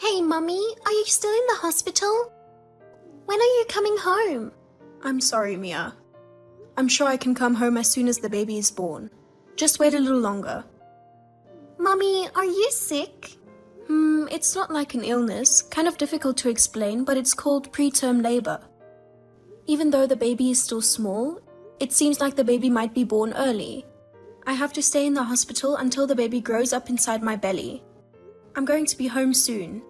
Hey, Mummy, are you still in the hospital? When are you coming home? I'm sorry, Mia. I'm sure I can come home as soon as the baby is born. Just wait a little longer. Mummy, are you sick? It's not like an illness, kind of difficult to explain, but it's called preterm labor. Even though the baby is still small, it seems like the baby might be born early. I have to stay in the hospital until the baby grows up inside my belly. I'm going to be home soon.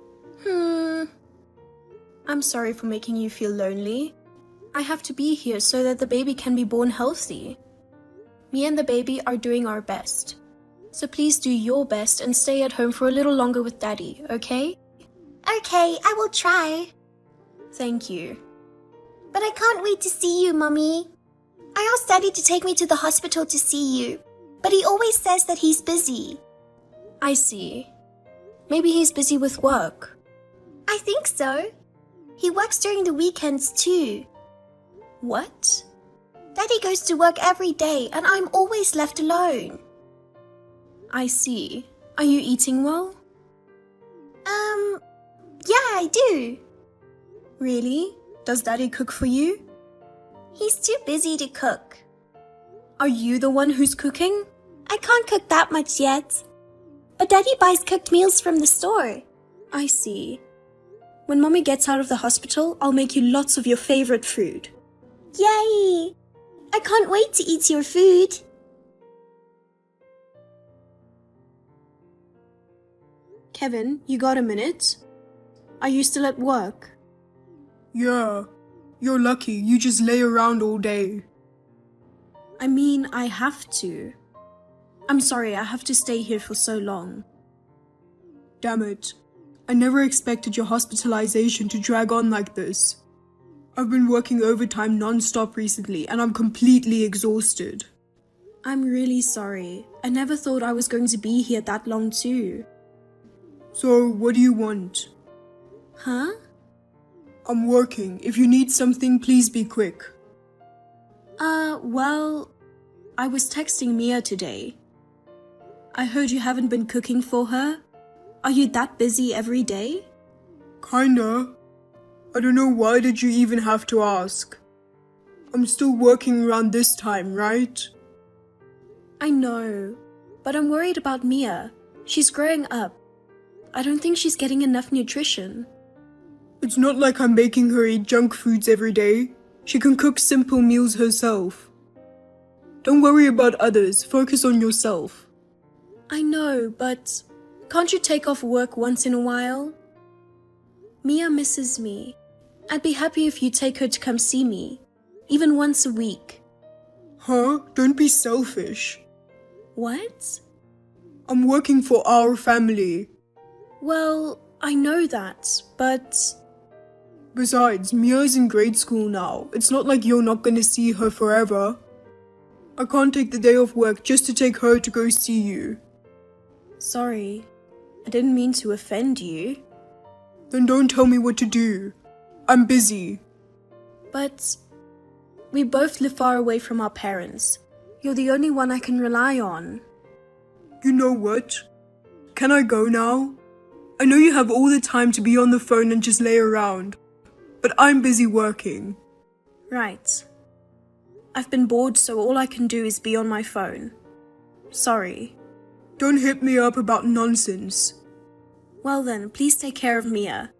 I'm sorry for making you feel lonely. I have to be here so that the baby can be born healthy. Me and the baby are doing our best. So please do your best and stay at home for a little longer with Daddy, okay? Okay, I will try. Thank you. But I can't wait to see you, Mummy. I asked Daddy to take me to the hospital to see you, but he always says that he's busy. I see. Maybe he's busy with work. I think so. He works during the weekends too. What? Daddy goes to work every day and I'm always left alone. I see. Are you eating well? Yeah, I do. Really? Does Daddy cook for you? He's too busy to cook. Are you the one who's cooking? I can't cook that much yet. But Daddy buys cooked meals from the store. I see. When Mommy gets out of the hospital, I'll make you lots of your favorite food. Yay! I can't wait to eat your food. Kevin, you got a minute? Are you still at work? Yeah, you're lucky. You just lay around all day. I mean, I have to. I'm sorry, I have to stay here for so long. Damn it. I never expected your hospitalization to drag on like this. I've been working overtime non-stop recently and I'm completely exhausted. I'm really sorry. I never thought I was going to be here that long too. So, what do you want? Huh? I'm working. If you need something, please be quick. Well, I was texting Mia today. I heard you haven't been cooking for her. Are you that busy every day? Kinda. I don't know, why did you even have to ask? I'm still working around this time, right? I know, but I'm worried about Mia. She's growing up. I don't think she's getting enough nutrition. It's not like I'm making her eat junk foods every day. She can cook simple meals herself. Don't worry about others, focus on yourself. I know, but can't you take off work once in a while? Mia misses me. I'd be happy if you take her to come see me, even once a week. Huh? Don't be selfish. What? I'm working for our family. Well, I know that, but... Besides, Mia's in grade school now. It's not like you're not gonna see her forever. I can't take the day off work just to take her to go see you. Sorry, I didn't mean to offend you. Then don't tell me what to do. I'm busy. But we both live far away from our parents. You're the only one I can rely on. You know what? Can I go now? I know you have all the time to be on the phone and just lay around, but I'm busy working. Right. I've been bored, so all I can do is be on my phone. Sorry. Don't hit me up about nonsense. Well then, please take care of Mia.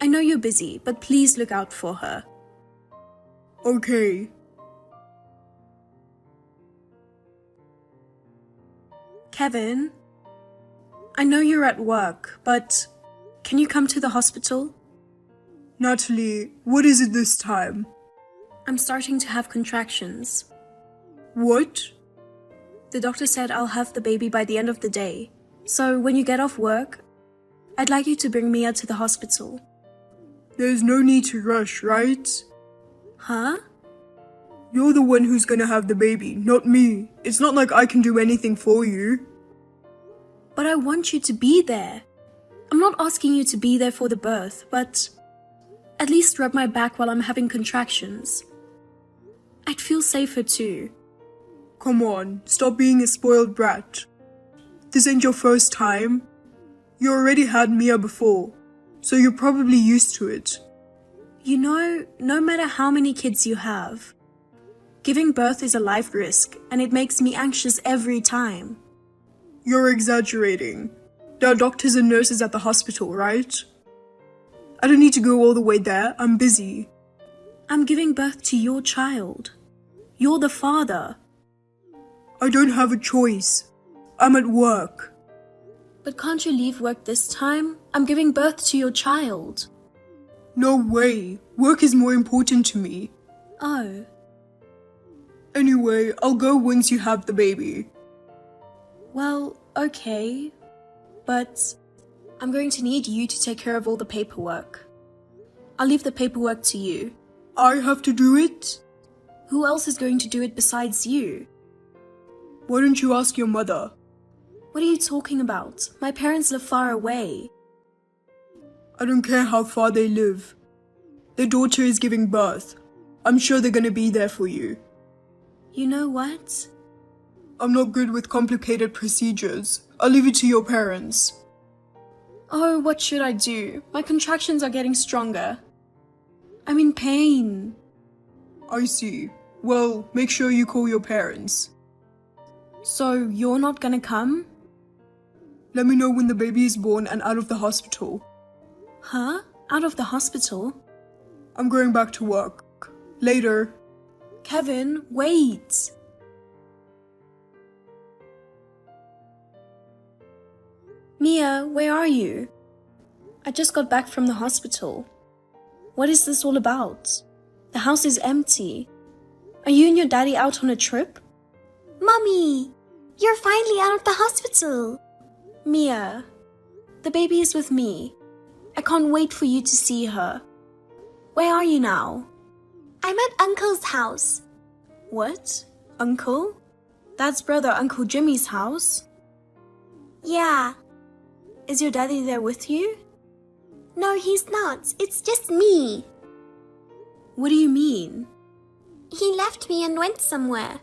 I know you're busy, but please look out for her. Okay. Kevin, I know you're at work, but can you come to the hospital? Natalie, what is it this time? I'm starting to have contractions. What? The doctor said I'll have the baby by the end of the day. So when you get off work, I'd like you to bring Mia to the hospital. There's no need to rush, right? Huh? You're the one who's gonna have the baby, not me. It's not like I can do anything for you. But I want you to be there. I'm not asking you to be there for the birth, but at least rub my back while I'm having contractions. I'd feel safer too. Come on, stop being a spoiled brat. This ain't your first time. You already had Mia before. so you're probably used to it. You know, no matter how many kids you have, giving birth is a life risk, and it makes me anxious every time. You're exaggerating. There are doctors and nurses at the hospital, right? I don't need to go all the way there. I'm busy. I'm giving birth to your child. You're the father. I don't have a choice. I'm at work. But can't you leave work this time? I'm giving birth to your child. No way. Work is more important to me. Oh, Anyway, I'll go once you have the baby. well, okay. But I'm going to need you to take care of all the paperwork. I'll leave the paperwork to you. I have to do it? Who else is going to do it besides you? Why don't you ask your mother? What are you talking about? My parents live far away. I don't care how far they live. Their daughter is giving birth. I'm sure they're gonna be there for you. You know what? I'm not good with complicated procedures. I'll leave it to your parents. Oh, what should I do? My contractions are getting stronger. I'm in pain. I see. Well, make sure you call your parents. So you're not gonna come? Let me know when the baby is born and out of the hospital. Huh? Out of the hospital? I'm going back to work. Later. Kevin, wait. Mia, where are you? I just got back from the hospital. What is this all about? The house is empty. Are you and your daddy out on a trip? Mummy, you're finally out of the hospital. Mia, the baby is with me. I can't wait for you to see her. Where are you now? I'm at Uncle's house. What? Uncle? Dad's brother, Uncle Jimmy's house? Yeah. Is your daddy there with you? No, he's not. It's just me. What do you mean? He left me and went somewhere.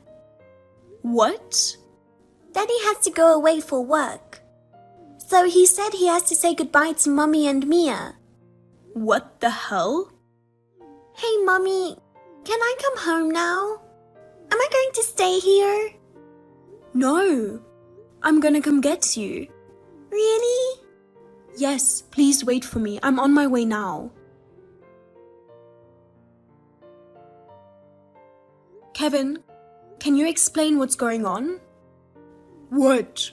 What? Daddy has to go away for work. So he said he has to say goodbye to Mummy and Mia. What the hell? Hey, Mummy, can I come home now? Am I going to stay here? No. I'm gonna come get you. Really? Yes, please wait for me. I'm on my way now. Kevin, can you explain what's going on? What?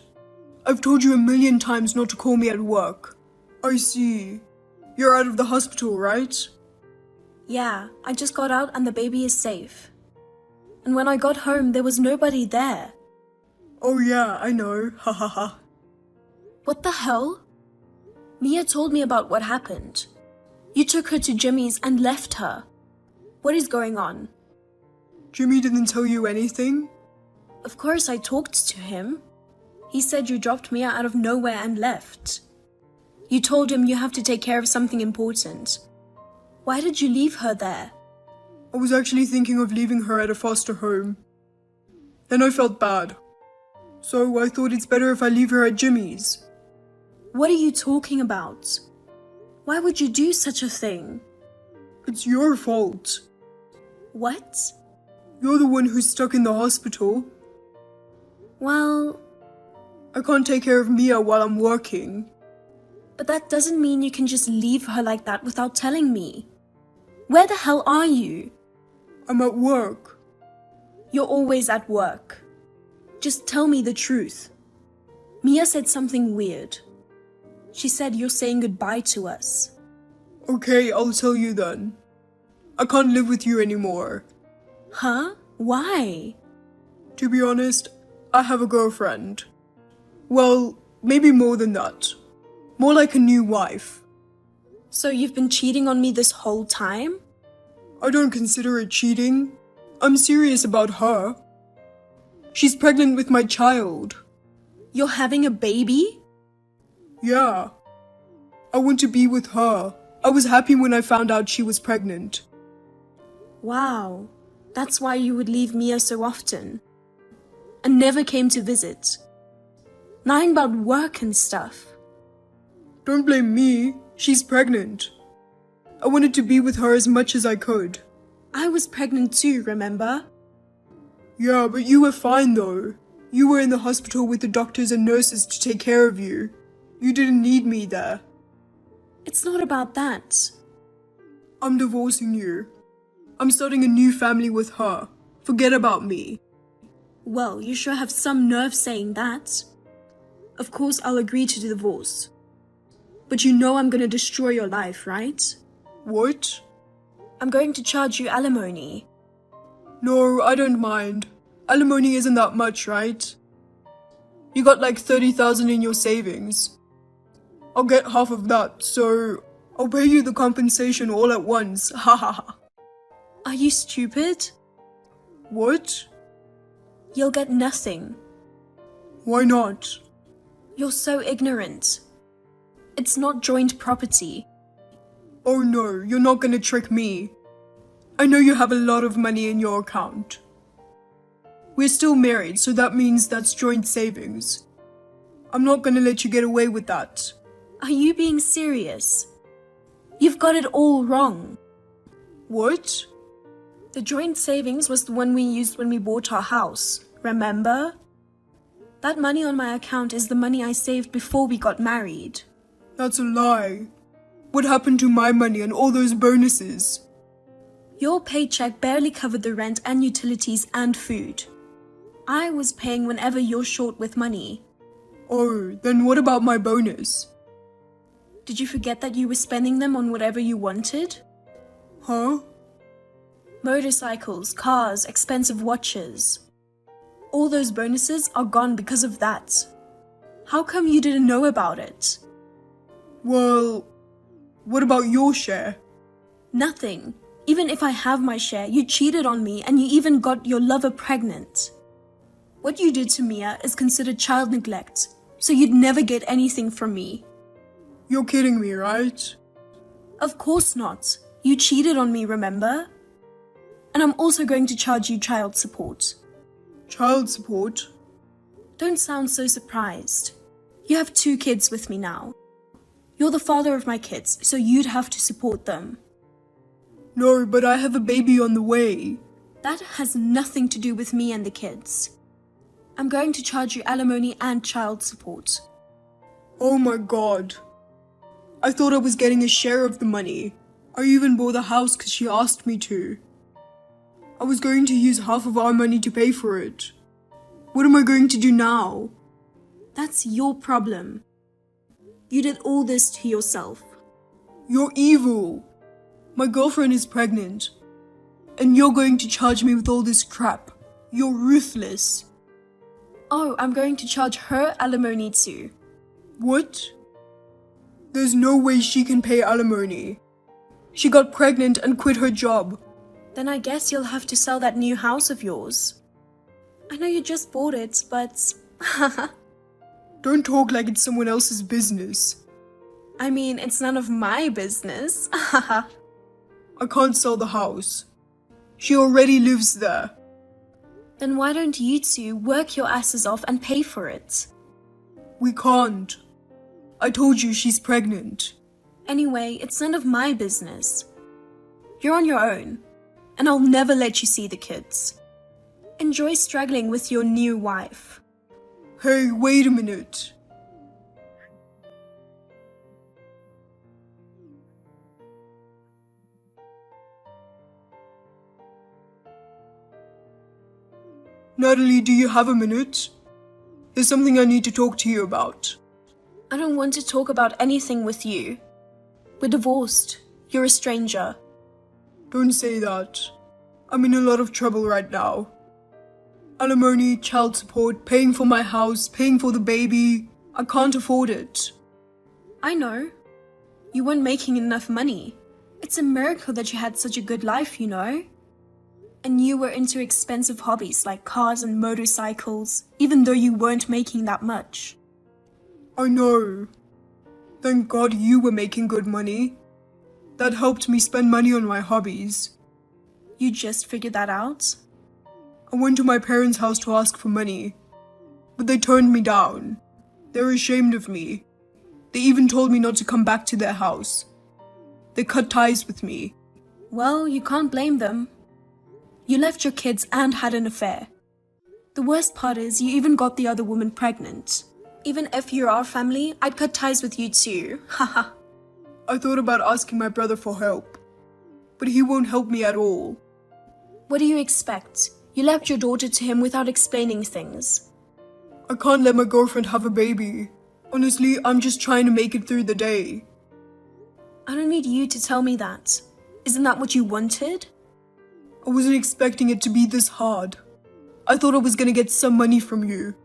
I've told you a million times not to call me at work. I see. You're out of the hospital, right? Yeah, I just got out and the baby is safe. And when I got home, there was nobody there. Oh yeah, I know. Ha ha ha. What the hell? Mia told me about what happened. You took her to Jimmy's and left her. What is going on? Jimmy didn't tell you anything? Of course I talked to him. He said you dropped Mia out of nowhere and left. You told him you have to take care of something important. Why did you leave her there? I was actually thinking of leaving her at a foster home. Then I felt bad. So I thought it's better if I leave her at Jimmy's. What are you talking about? Why would you do such a thing? It's your fault. What? You're the one who's stuck in the hospital. Well, I can't take care of Mia while I'm working. but that doesn't mean you can just leave her like that without telling me. Where the hell are you? I'm at work. You're always at work. Just tell me the truth. Mia said something weird. She said you're saying goodbye to us. Okay, I'll tell you then. I can't live with you anymore. Huh? Why? To be honest, I have a girlfriend. Well, maybe more than that. More like a new wife. So you've been cheating on me this whole time? I don't consider it cheating. I'm serious about her. She's pregnant with my child. You're having a baby? Yeah. I want to be with her. I was happy when I found out she was pregnant. Wow. That's why you would leave Mia so often. And never came to visit. Lying about work and stuff. Don't blame me. She's pregnant. I wanted to be with her as much as I could. I was pregnant too, remember? Yeah, but you were fine though. You were in the hospital with the doctors and nurses to take care of you. You didn't need me there. It's not about that. I'm divorcing you. I'm starting a new family with her. Forget about me. Well, you sure have some nerve saying that. Of course, I'll agree to the divorce. But you know I'm gonna destroy your life, right? What? I'm going to charge you alimony. No, I don't mind. Alimony isn't that much, right? You got like 30,000 in your savings. I'll get half of that, so I'll pay you the compensation all at once. Ha ha ha. Are you stupid? What? You'll get nothing. Why not? You're so ignorant. It's not joint property. Oh no, you're not gonna trick me. I know you have a lot of money in your account. We're still married, so that means that's joint savings. I'm not gonna let you get away with that. Are you being serious? You've got it all wrong. What? The joint savings was the one we used when we bought our house, remember? That money on my account is the money I saved before we got married. That's a lie. What happened to my money and all those bonuses? Your paycheck barely covered the rent and utilities and food. I was paying whenever you're short with money. Oh, then what about my bonus? Did you forget that you were spending them on whatever you wanted? Huh? Motorcycles, cars, expensive watches. All those bonuses are gone because of that. How come you didn't know about it? Well, what about your share? Nothing. Even if I have my share, you cheated on me and you even got your lover pregnant. What you did to Mia is considered child neglect, so you'd never get anything from me. You're kidding me, right? Of course not. You cheated on me, remember? And I'm also going to charge you child support. Child support? Don't sound so surprised. You have 2 kids with me now. You're the father of my kids, so you'd have to support them. No, but I have a baby on the way. That has nothing to do with me and the kids. I'm going to charge you alimony and child support. Oh my god. I thought I was getting a share of the money. I even bought the house because she asked me to. I was going to use half of our money to pay for it. What am I going to do now? That's your problem. You did all this to yourself. You're evil. My girlfriend is pregnant. And you're going to charge me with all this crap. You're ruthless. Oh, I'm going to charge her alimony too. What? There's no way she can pay alimony. She got pregnant and quit her job. Then I guess you'll have to sell that new house of yours. I know you just bought it, but... Don't talk like it's someone else's business. I mean, it's none of my business. I can't sell the house. She already lives there. Then why don't you two work your asses off and pay for it? We can't. I told you she's pregnant. Anyway, it's none of my business. You're on your own, and I'll never let you see the kids. Enjoy struggling with your new wife. Hey, wait a minute. Natalie, do you have a minute? There's something I need to talk to you about. I don't want to talk about anything with you. We're divorced. You're a stranger. Don't say that. I'm in a lot of trouble right now. Alimony, child support, paying for my house, paying for the baby. I can't afford it. I know. You weren't making enough money. It's a miracle that you had such a good life, you know? And you were into expensive hobbies like cars and motorcycles, even though you weren't making that much. I know. Thank God you were making good money. That helped me spend money on my hobbies. You just figured that out? I went to my parents' house to ask for money, but they turned me down. They're ashamed of me. They even told me not to come back to their house. They cut ties with me. Well, you can't blame them. You left your kids and had an affair. The worst part is you even got the other woman pregnant. Even if you're our family, I'd cut ties with you too. Haha. I thought about asking my brother for help, but he won't help me at all. What do you expect? You left your daughter to him without explaining things. I can't let my girlfriend have a baby. Honestly, I'm just trying to make it through the day. I don't need you to tell me that. Isn't that what you wanted? I wasn't expecting it to be this hard. I thought I was gonna get some money from you.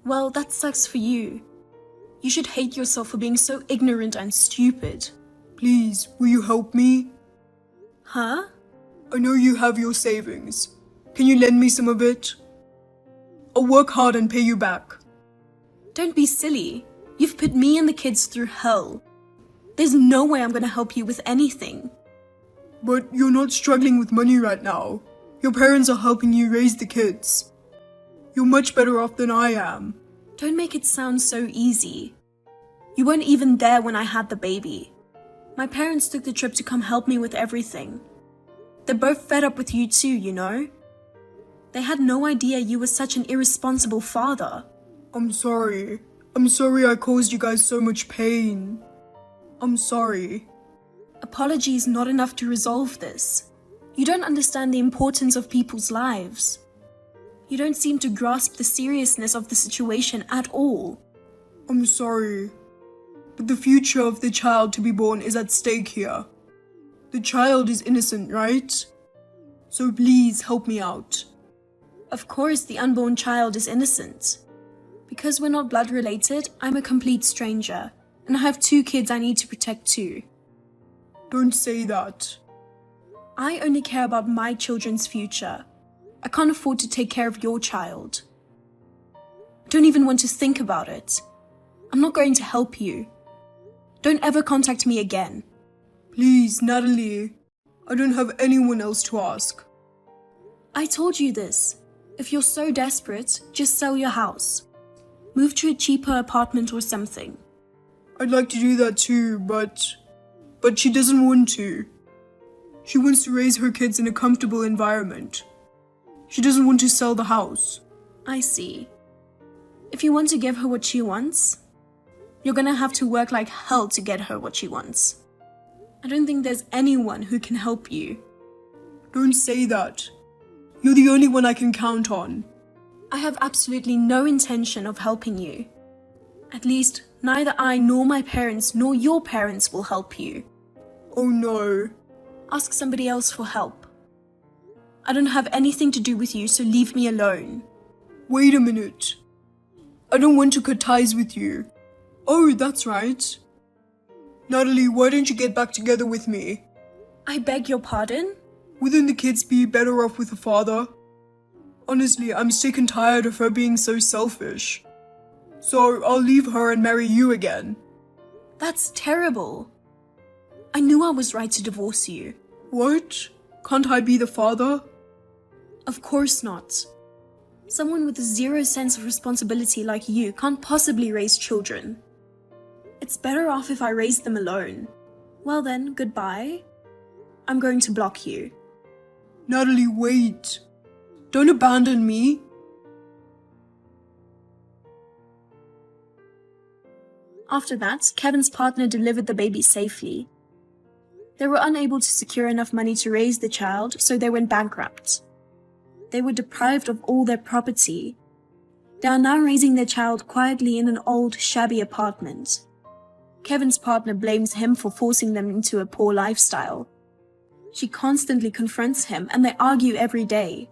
Well, that sucks for you. You should hate yourself for being so ignorant and stupid. Please, will you help me? Huh? I know you have your savings. Can you lend me some of it? I'll work hard and pay you back. Don't be silly. You've put me and the kids through hell. There's no way I'm gonna help you with anything. But you're not struggling with money right now. Your parents are helping you raise the kids. You're much better off than I am. Don't make it sound so easy. You weren't even there when I had the baby. My parents took the trip to come help me with everything. They're both fed up with you too, you know? They had no idea you were such an irresponsible father. I'm sorry. I'm sorry I caused you guys so much pain. I'm sorry. Apology is not enough to resolve this. You don't understand the importance of people's lives. You don't seem to grasp the seriousness of the situation at all. I'm sorry. But the future of the child to be born is at stake here. The child is innocent, right? So please help me out. Of course, the unborn child is innocent. Because we're not blood related, I'm a complete stranger, and I have 2 kids I need to protect too. Don't say that. I only care about my children's future. I can't afford to take care of your child. I don't even want to think about it. I'm not going to help you. Don't ever contact me again. Please, Natalie. I don't have anyone else to ask. I told you this. If you're so desperate, just sell your house. Move to a cheaper apartment or something. I'd like to do that too, but she doesn't want to. She wants to raise her kids in a comfortable environment. She doesn't want to sell the house. I see. If you want to give her what she wants, you're gonna have to work like hell to get her what she wants. I don't think there's anyone who can help you. Don't say that. You're the only one I can count on. I have absolutely no intention of helping you. At least, neither I nor my parents nor your parents will help you. Oh no. Ask somebody else for help. I don't have anything to do with you, so leave me alone. Wait a minute. I don't want to cut ties with you. Oh, that's right. Natalie, why don't you get back together with me? I beg your pardon? Wouldn't the kids be better off with a father? Honestly, I'm sick and tired of her being so selfish. So I'll leave her and marry you again. That's terrible. I knew I was right to divorce you. What? Can't I be the father? Of course not. Someone with 0 sense of responsibility like you can't possibly raise children. It's better off if I raise them alone. Well then, goodbye. I'm going to block you. Natalie, wait. Don't abandon me. After that, Kevin's partner delivered the baby safely. They were unable to secure enough money to raise the child, so they went bankrupt. They were deprived of all their property. They are now raising their child quietly in an old, shabby apartment. Kevin's partner blames him for forcing them into a poor lifestyle. She constantly confronts him and they argue every day.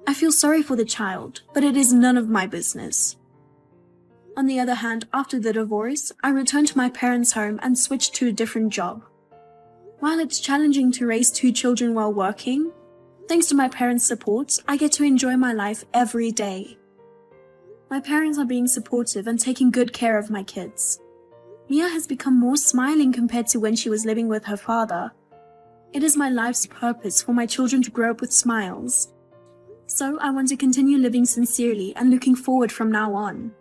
I feel sorry for the child, but it is none of my business. On the other hand, after the divorce, I returned to my parents' home and switched to a different job. While it's challenging to raise 2 children while working, thanks to my parents' support, I get to enjoy my life every day. My parents are being supportive and taking good care of my kids. Mia has become more smiling compared to when she was living with her father. It is my life's purpose for my children to grow up with smiles. So I want to continue living sincerely and looking forward from now on.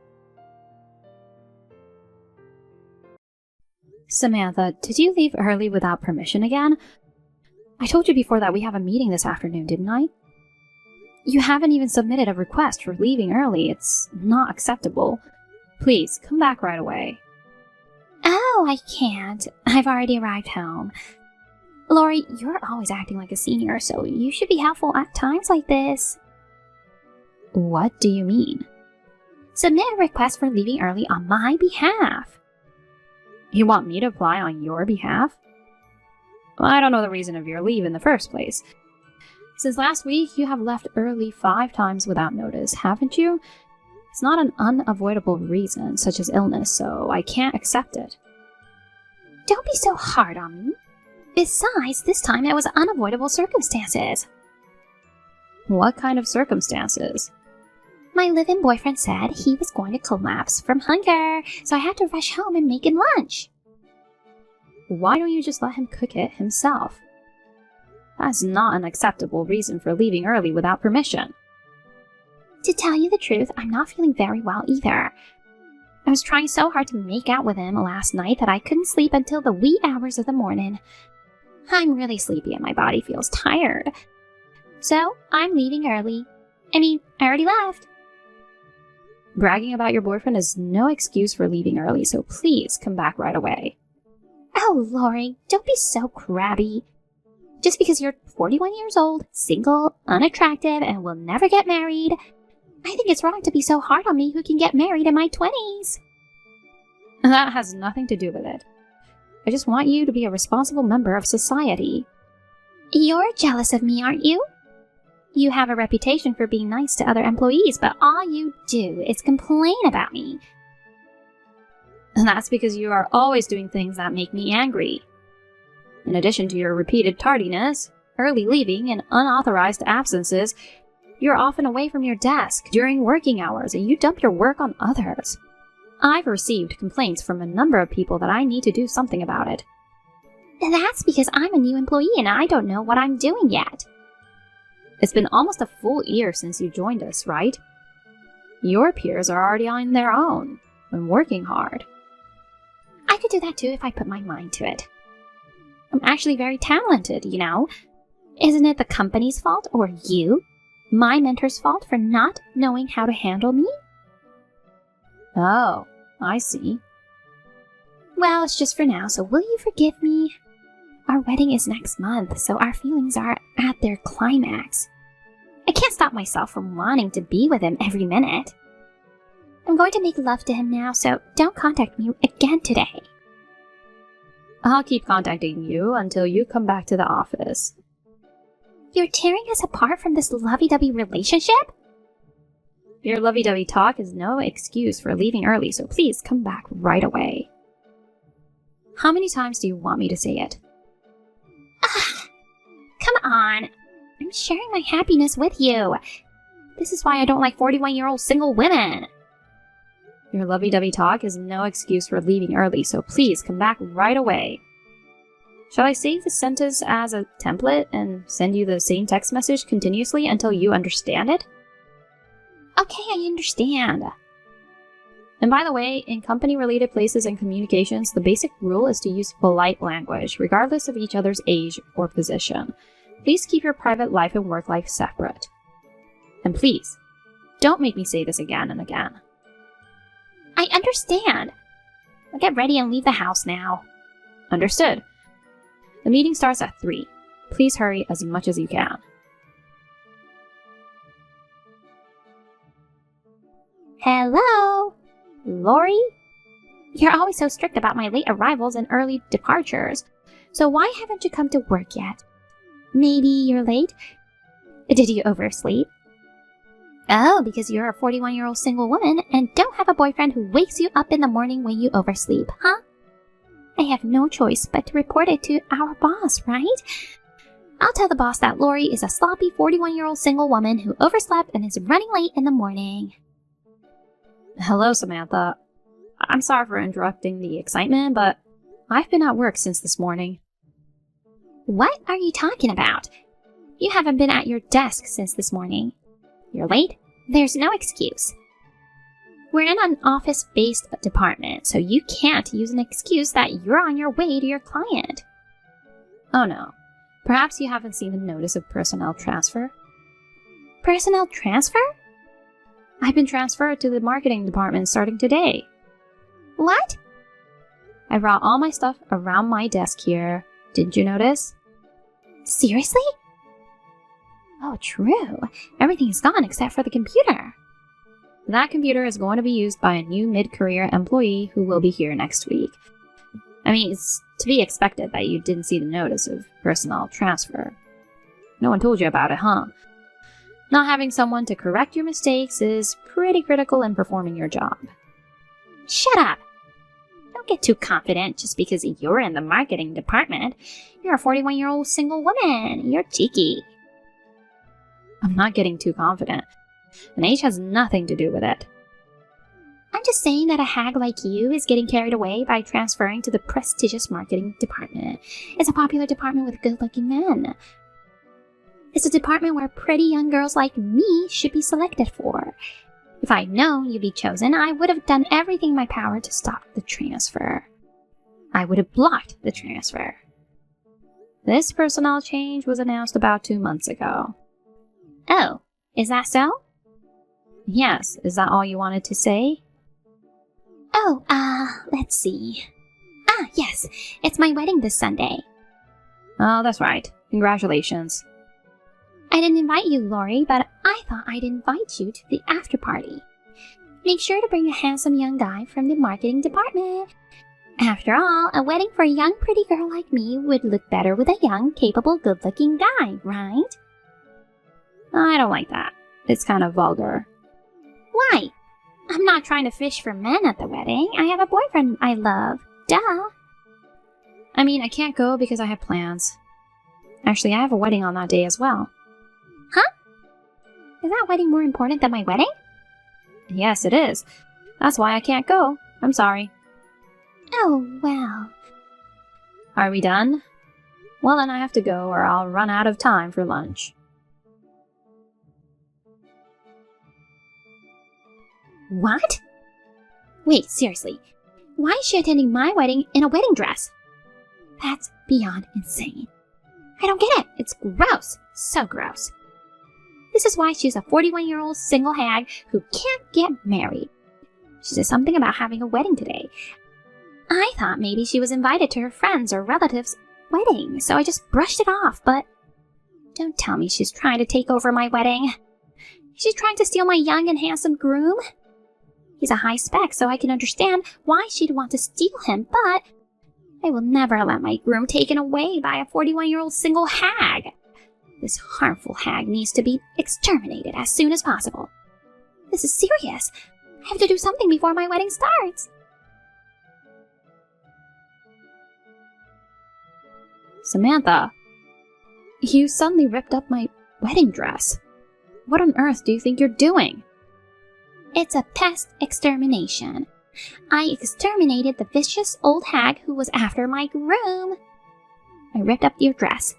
Samantha, did you leave early without permission again? I told you before that we have a meeting this afternoon, didn't I? You haven't even submitted a request for leaving early. It's not acceptable. Please, come back right away. Oh, I can't. I've already arrived home. Lori, you're always acting like a senior, so you should be helpful at times like this. What do you mean? Submit a request for leaving early on my behalf. You want me to apply on your behalf? Well, I don't know the reason of your leave in the first place. Since last week, you have left early 5 times without notice, haven't you? It's not an unavoidable reason, such as illness, so I can't accept it. Don't be so hard on me. Besides, this time it was unavoidable circumstances. What kind of circumstances? My live-in boyfriend said he was going to collapse from hunger, so I had to rush home and make him lunch. Why don't you just let him cook it himself? That's not an acceptable reason for leaving early without permission. To tell you the truth, I'm not feeling very well either. I was trying so hard to make out with him last night that I couldn't sleep until the wee hours of the morning. I'm really sleepy and my body feels tired. So, I'm leaving early. I already left. Bragging about your boyfriend is no excuse for leaving early, so please come back right away. Oh, Lori, don't be so crabby. Just because you're 41 years old, single, unattractive, and will never get married, I think it's wrong to be so hard on me who can get married in my 20s. That has nothing to do with it. I just want you to be a responsible member of society. You're jealous of me, aren't you? You have a reputation for being nice to other employees, but all you do is complain about me. And that's because you are always doing things that make me angry. In addition to your repeated tardiness, early leaving, and unauthorized absences, you're often away from your desk during working hours and you dump your work on others. I've received complaints from a number of people that I need to do something about it. That's because I'm a new employee and I don't know what I'm doing yet. It's been almost a full year since you joined us, right? Your peers are already on their own and working hard. I could do that too if I put my mind to it. I'm actually very talented, you know. Isn't it the company's fault or you, my mentor's fault, for not knowing how to handle me? Oh, I see. Well, it's just for now, so will you forgive me? Our wedding is next month, so our feelings are at their climax. I can't stop myself from wanting to be with him every minute. I'm going to make love to him now, so don't contact me again today. I'll keep contacting you until you come back to the office. You're tearing us apart from this lovey-dovey relationship? Your lovey-dovey talk is no excuse for leaving early, so please come back right away. How many times do you want me to say it? Come on. I'm sharing my happiness with you. This is why I don't like 41-year-old single women. Your lovey-dovey talk is no excuse for leaving early, so please come back right away. Shall I save the sentence as a template and send you the same text message continuously until you understand it? Okay, I understand. And by the way, in company-related places and communications, the basic rule is to use polite language, regardless of each other's age or position. Please keep your private life and work life separate. And please, don't make me say this again and again. I understand. I'll get ready and leave the house now. Understood. The meeting starts at 3. Please hurry as much as you can. Hello? Lori? You're always so strict about my late arrivals and early departures. So why haven't you come to work yet? Maybe you're late? Did you oversleep? Oh, because you're a 41-year-old single woman and don't have a boyfriend who wakes you up in the morning when you oversleep, huh? I have no choice but to report it to our boss, right? I'll tell the boss that Lori is a sloppy 41-year-old single woman who overslept and is running late in the morning. Hello, Samantha. I'm sorry for interrupting the excitement, but I've been at work since this morning. What are you talking about? You haven't been at your desk since this morning. You're late? There's no excuse. We're in an office-based department, so you can't use an excuse that you're on your way to your client. Oh no. Perhaps you haven't seen the notice of personnel transfer? Personnel transfer? I've been transferred to the marketing department starting today. What? I brought all my stuff around my desk here. Didn't you notice? Seriously? Oh, true. Everything is gone except for the computer. That computer is going to be used by a new mid-career employee who will be here next week. I mean, it's to be expected that you didn't see the notice of personnel transfer. No one told you about it, huh? Not having someone to correct your mistakes is pretty critical in performing your job. Shut up! Don't get too confident just because you're in the marketing department. You're a 41-year-old single woman. You're cheeky. I'm not getting too confident. And age has nothing to do with it. I'm just saying that a hag like you is getting carried away by transferring to the prestigious marketing department. It's a popular department with good-looking men. It's a department where pretty young girls like me should be selected for. If I'd known you'd be chosen, I would have done everything in my power to stop the transfer. I would have blocked the transfer. This personnel change was announced about 2 months ago. Oh, is that so? Yes, is that all you wanted to say? Oh, let's see. Ah, yes, it's my wedding this Sunday. Oh, that's right. Congratulations. I didn't invite you, Lori, but I thought I'd invite you to the after party. Make sure to bring a handsome young guy from the marketing department. After all, a wedding for a young pretty girl like me would look better with a young, capable, good-looking guy, right? I don't like that. It's kind of vulgar. Why? I'm not trying to fish for men at the wedding. I have a boyfriend I love. Duh. I mean, I can't go because I have plans. Actually, I have a wedding on that day as well. Huh? Is that wedding more important than my wedding? Yes, it is. That's why I can't go. I'm sorry. Oh, well. Are we done? Well, then I have to go or I'll run out of time for lunch. What? Wait, seriously. Why is she attending my wedding in a wedding dress? That's beyond insane. I don't get it. It's gross. So gross. This is why she's a 41-year-old single hag who can't get married. She said something about having a wedding today. I thought maybe she was invited to her friends' or relatives' wedding, so I just brushed it off, but don't tell me she's trying to take over my wedding. She's trying to steal my young and handsome groom. He's a high spec, so I can understand why she'd want to steal him, but I will never let my groom taken away by a 41-year-old single hag. This harmful hag needs to be exterminated as soon as possible. This is serious. I have to do something before my wedding starts. Samantha, you suddenly ripped up my wedding dress. What on earth do you think you're doing? It's a pest extermination. I exterminated the vicious old hag who was after my groom. I ripped up your dress.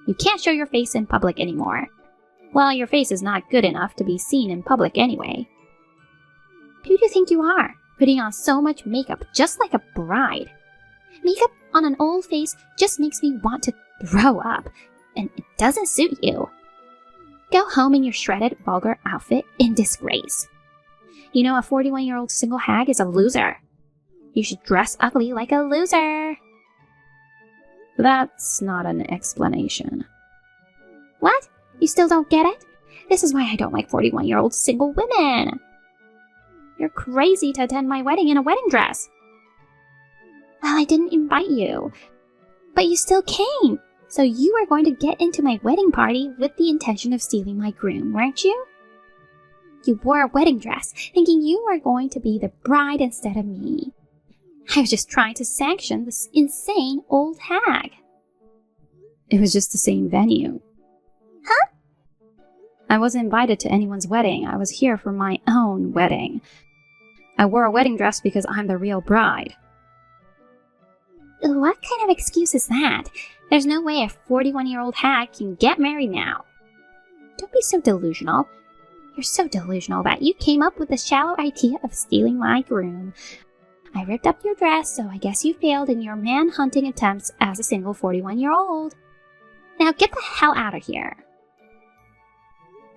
You can't show your face in public anymore. Well, your face is not good enough to be seen in public anyway. Who do you think you are, putting on so much makeup just like a bride? Makeup on an old face just makes me want to throw up, and it doesn't suit you. Go home in your shredded, vulgar outfit in disgrace. You know, a 41-year-old single hag is a loser. You should dress ugly like a loser. That's not an explanation. What? You still don't get it? This is why I don't like 41-year-old single women. You're crazy to attend my wedding in a wedding dress. Well, I didn't invite you. But you still came. So you were going to get into my wedding party with the intention of stealing my groom, weren't you? You wore a wedding dress, thinking you were going to be the bride instead of me. I was just trying to sanction this insane old hag. It was just the same venue. Huh? I wasn't invited to anyone's wedding. I was here for my own wedding. I wore a wedding dress because I'm the real bride. What kind of excuse is that? There's no way a 41-year-old hag can get married now. Don't be so delusional. You're so delusional that you came up with the shallow idea of stealing my groom. I ripped up your dress, so I guess you failed in your man-hunting attempts as a single 41-year-old. Now get the hell out of here.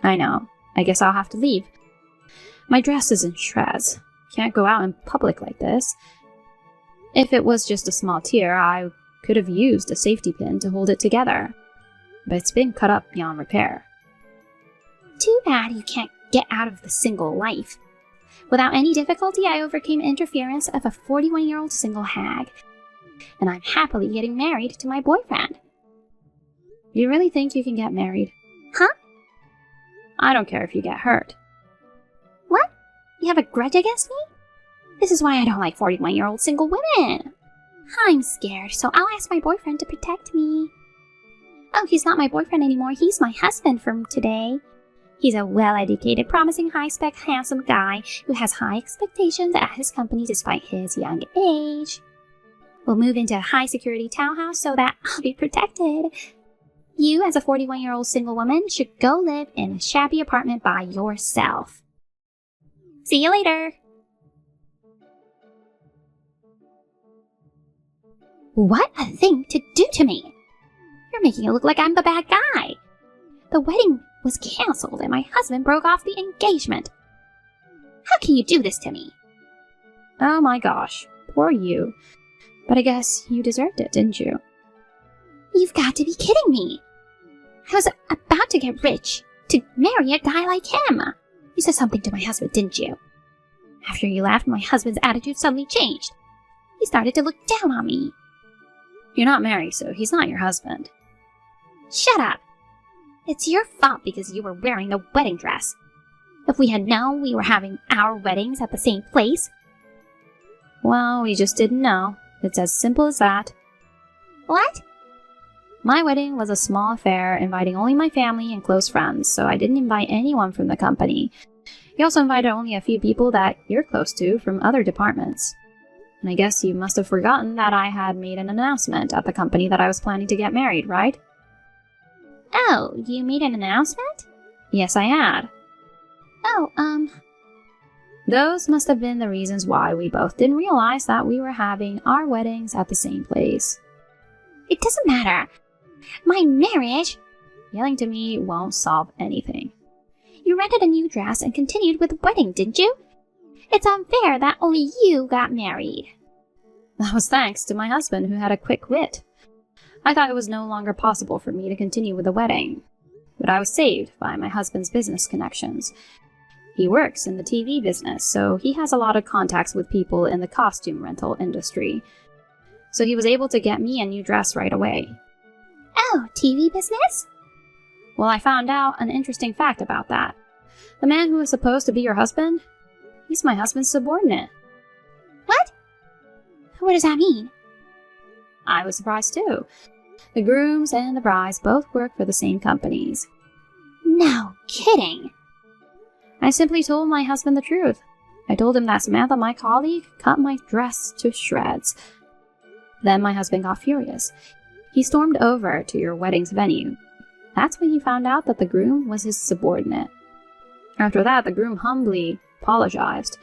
I know. I guess I'll have to leave. My dress is in shreds. Can't go out in public like this. If it was just a small tear, I could have used a safety pin to hold it together. But it's been cut up beyond repair. Too bad you can't get out of the single life. Without any difficulty, I overcame interference of a 41-year-old single hag. And I'm happily getting married to my boyfriend. You really think you can get married? Huh? I don't care if you get hurt. What? You have a grudge against me? This is why I don't like 41-year-old single women. I'm scared, so I'll ask my boyfriend to protect me. Oh, he's not my boyfriend anymore. He's my husband from today. He's a well-educated, promising, high-spec, handsome guy who has high expectations at his company despite his young age. We'll move into a high-security townhouse so that I'll be protected. You, as a 41-year-old single woman, should go live in a shabby apartment by yourself. See you later. What a thing to do to me! You're making it look like I'm the bad guy. The wedding was cancelled and my husband broke off the engagement. How can you do this to me? Oh my gosh, poor you. But I guess you deserved it, didn't you? You've got to be kidding me. I was about to get rich to marry a guy like him. You said something to my husband, didn't you? After you left, my husband's attitude suddenly changed. He started to look down on me. You're not married, so he's not your husband. Shut up. It's your fault because you were wearing the wedding dress. If we had known we were having our weddings at the same place. Well, we just didn't know. It's as simple as that. What? My wedding was a small affair inviting only my family and close friends, so I didn't invite anyone from the company. He also invited only a few people that you're close to from other departments. And I guess you must have forgotten that I had made an announcement at the company that I was planning to get married, right? Oh, you made an announcement? Yes, I had. Oh, Those must have been the reasons why we both didn't realize that we were having our weddings at the same place. It doesn't matter. My marriage... Yelling to me won't solve anything. You rented a new dress and continued with the wedding, didn't you? It's unfair that only you got married. That was thanks to my husband, who had a quick wit. I thought it was no longer possible for me to continue with the wedding. But I was saved by my husband's business connections. He works in the TV business, so he has a lot of contacts with people in the costume rental industry. So he was able to get me a new dress right away. Oh, TV business? Well, I found out an interesting fact about that. The man who was supposed to be your husband, he's my husband's subordinate. What? What does that mean? I was surprised too. The grooms and the brides both work for the same companies. No kidding. I simply told my husband the truth. I told him that Samantha, my colleague, cut my dress to shreds. Then my husband got furious. He stormed over to your wedding's venue. That's when he found out that the groom was his subordinate. After that, the groom humbly apologized.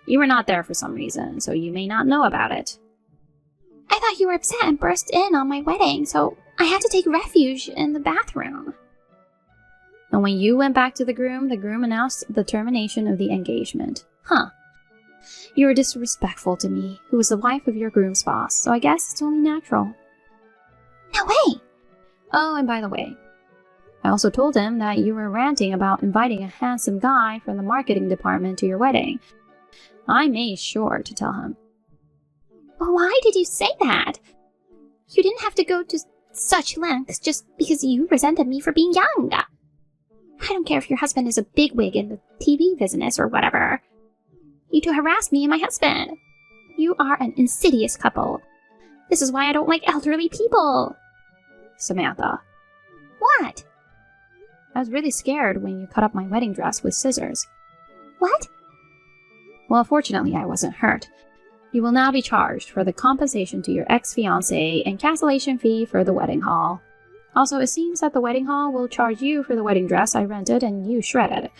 You were not there for some reason, so you may not know about it. I thought you were upset and burst in on my wedding, so I had to take refuge in the bathroom. And when you went back to the groom announced the termination of the engagement. Huh. You were disrespectful to me, who was the wife of your groom's boss, so I guess it's only natural. No way! Oh, and by the way, I also told him that you were ranting about inviting a handsome guy from the marketing department to your wedding. I made sure to tell him. Why did you say that? You didn't have to go to such lengths just because you resented me for being young. I don't care if your husband is a bigwig in the TV business or whatever. You two harassed me and my husband. You are an insidious couple. This is why I don't like elderly people. Samantha. What? I was really scared when you cut up my wedding dress with scissors. What? Well, fortunately, I wasn't hurt. You will now be charged for the compensation to your ex-fiancé and cancellation fee for the wedding hall. Also, it seems that the wedding hall will charge you for the wedding dress I rented and you shredded.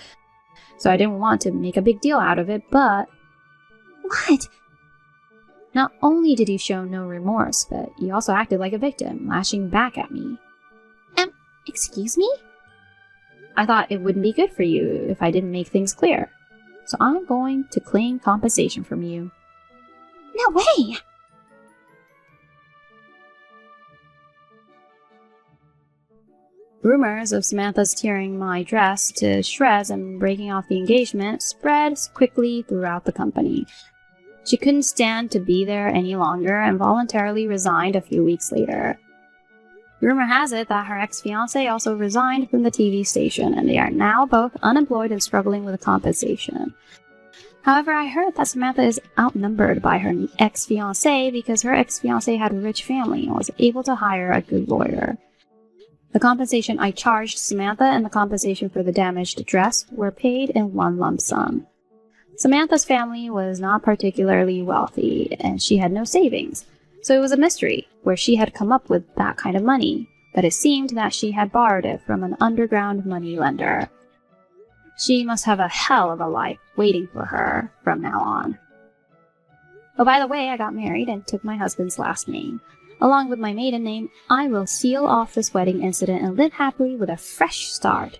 So I didn't want to make a big deal out of it, but What? not only did you show no remorse, but you also acted like a victim, lashing back at me. Excuse me? I thought it wouldn't be good for you if I didn't make things clear. So I'm going to claim compensation from you. No way! Rumors of Samantha's tearing my dress to shreds and breaking off the engagement spread quickly throughout the company. She couldn't stand to be there any longer and voluntarily resigned a few weeks later. Rumor has it that her ex-fiancé also resigned from the TV station, and they are now both unemployed and struggling with compensation. However, I heard that Samantha is outnumbered by her ex-fiancé because her ex-fiancé had a rich family and was able to hire a good lawyer. The compensation I charged Samantha and the compensation for the damaged dress were paid in one lump sum. Samantha's family was not particularly wealthy, and she had no savings, so it was a mystery where she had come up with that kind of money, but it seemed that she had borrowed it from an underground money lender. She must have a hell of a life waiting for her from now on. Oh, by the way, I got married and took my husband's last name. Along with my maiden name, I will seal off this wedding incident and live happily with a fresh start.